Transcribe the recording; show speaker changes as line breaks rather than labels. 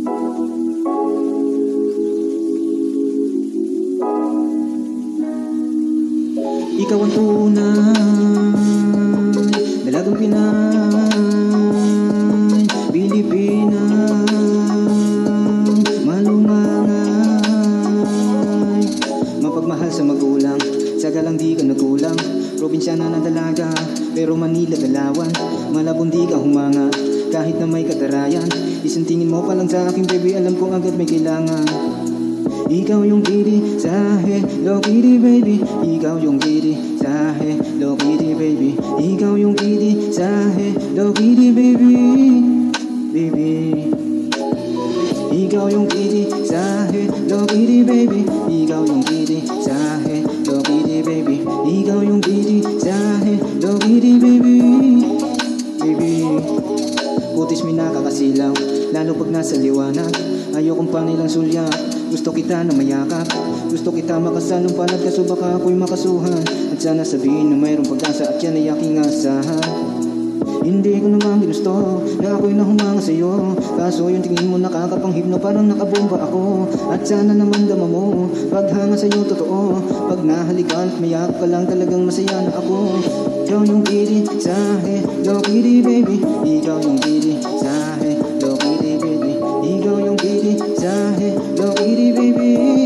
Ikaw ang tunay, dalagang Pinay, Pilipinang malumangay. Mapagmahal sa magulang, sagalang di ka nagulang. Probinsyana na dalaga, pero Manila dalawan. Malabong di ka humanga, kahit na may katarayan. Isang tingin mo pa lang sa akin, baby, alam kong agad may kailangan. Ikaw yung kitty sa Hello Kitty, baby. Ikaw yung kitty sa Hello Kitty, baby. Ikaw yung kitty sa Hello Kitty, baby. Baby. Ikaw yung kitty sa Hello Kitty, baby. Ikaw yung kitty sa Hello Kitty, baby. Ikaw yung kitty sa Hello Kitty, baby. Baby. Putis may nakakasilaw, lalo pag nasa liwanag. Ayokong panilang sulya, gusto kita na mayakap. Gusto kita makasalong palad, kaso baka ako'y makasuhan. At sana sabihin na mayroong pag-asa at yan ay aking asahan. Hindi ko naman ginusto na ako'y nahumanga sa'yo, kaso yung tingin mo nakakapanghipno, parang nakabomba ako. At sana naman dama mo, paghanga sa'yo totoo. Pag nahalikan at mayak ka lang, talagang masaya na ako. Ikaw yung kitty sa Hello Kitty, baby. Ikaw yung kitty sa Hello Kitty, baby. Ikaw yung kitty sa Hello Kitty, baby.